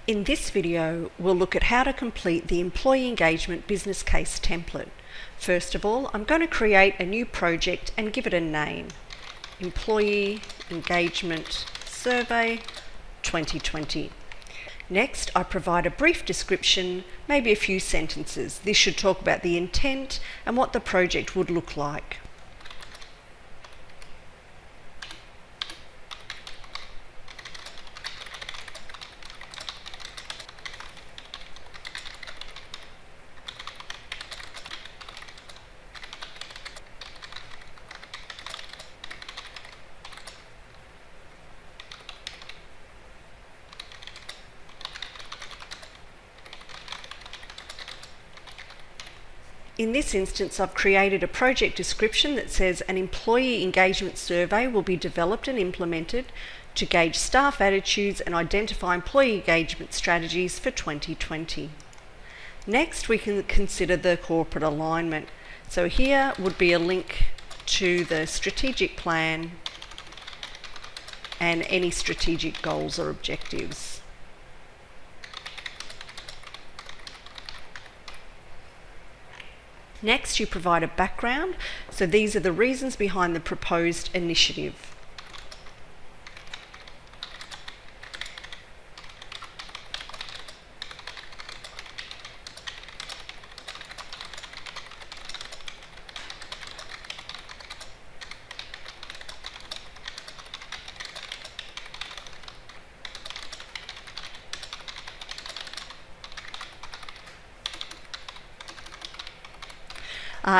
In this video, we'll look at how to complete the Employee Engagement Business Case template. First of all, I'm going to create a new project and give it a name. Employee Engagement Survey 2020. Next, I provide a brief description, maybe a few sentences. This should talk about the intent and what the project would look like. In this instance, I've created a project description that says an employee engagement survey will be developed and implemented to gauge staff attitudes and identify employee engagement strategies for 2020. Next, we can consider the corporate alignment. So here would be a link to the strategic plan and any strategic goals or objectives. Next, you provide a background. So these are the reasons behind the proposed initiative.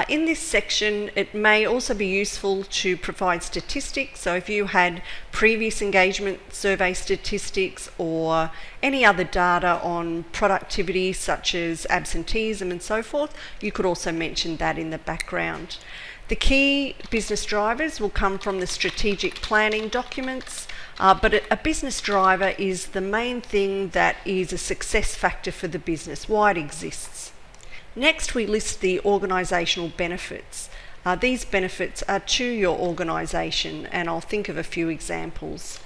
In this section, it may also be useful to provide statistics. So if you had previous engagement survey statistics or any other data on productivity such as absenteeism and so forth, you could also mention that in the background. The key business drivers will come from the strategic planning documents, but a business driver is the main thing that is a success factor for the business, why it exists. Next, we list the organisational benefits. These benefits are to your organisation, and I'll think of a few examples.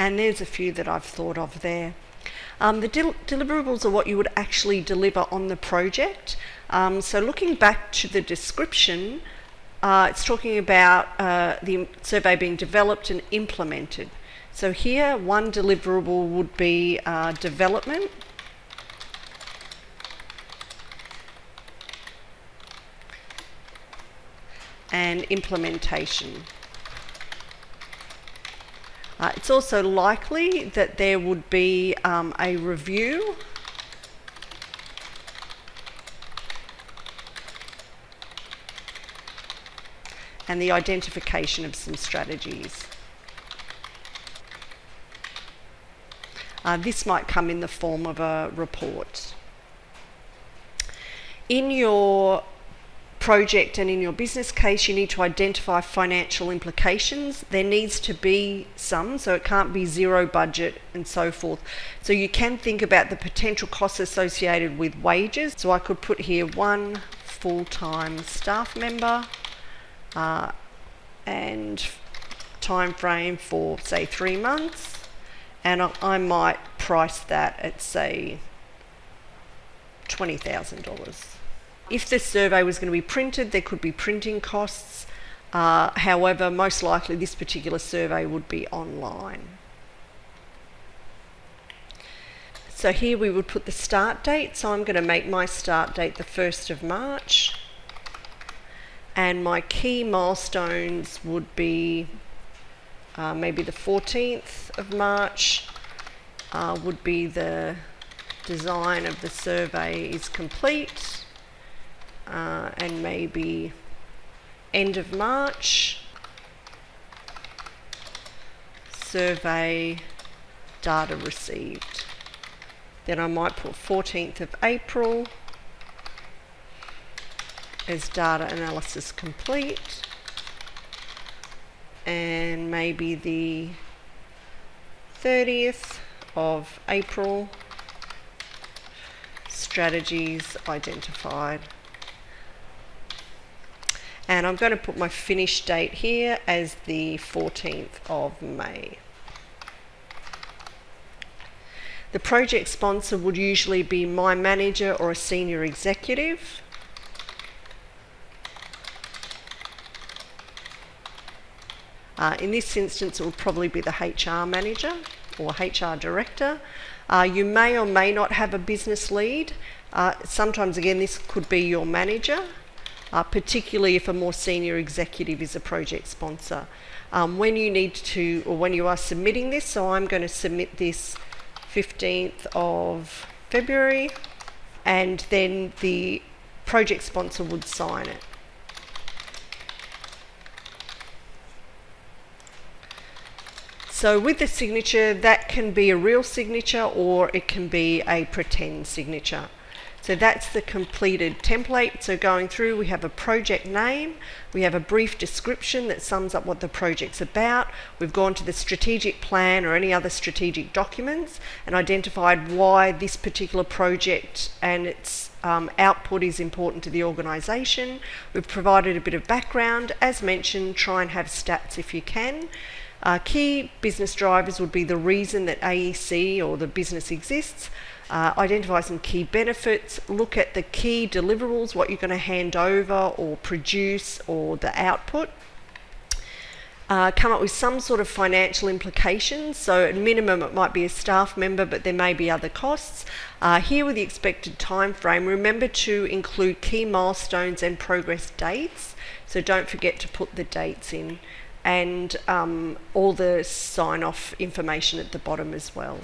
And there's a few that I've thought of there. The deliverables are what you would actually deliver on the project. So looking back to the description, it's talking about the survey being developed and implemented. So here, one deliverable would be development. And implementation. It's also likely that there would be a review and the identification of some strategies. This might come in the form of a report. In your project and in your business case, you need to identify financial implications. There needs to be some, so it can't be zero budget and so forth. So you can think about the potential costs associated with wages. So I could put here one full-time staff member and time frame for say 3 months, and I might price that at say $20,000. If this survey was going to be printed, there could be printing costs. However, most likely this particular survey would be online. So here we would put the start date. So I'm going to make my start date the 1st of March. And my key milestones would be maybe the 14th of March would be the design of the survey is complete. And maybe end of March, survey data received. Then I might put 14th of April as data analysis complete, and maybe the 30th of April, strategies identified. And I'm going to put my finish date here as the 14th of May. The project sponsor would usually be my manager or a senior executive. In this instance, it will probably be the HR manager or HR director. You may or may not have a business lead. Sometimes, again, this could be your manager, particularly if a more senior executive is a project sponsor. When you need to, or when you are submitting this, so I'm going to submit this 15th of February, and then the project sponsor would sign it. So with the signature, that can be a real signature or it can be a pretend signature. So that's the completed template. So going through, we have a project name, we have a brief description that sums up what the project's about. We've gone to the strategic plan or any other strategic documents and identified why this particular project and its output is important to the organisation. We've provided a bit of background. As mentioned, try and have stats if you can. Key business drivers would be the reason that AEC or the business exists. Identify some key benefits, look at the key deliverables, what you're going to hand over or produce or the output. Come up with some sort of financial implications. So at minimum it might be a staff member, but there may be other costs. Here with the expected time frame, remember to include key milestones and progress dates. So don't forget to put the dates in, and all the sign-off information at the bottom as well.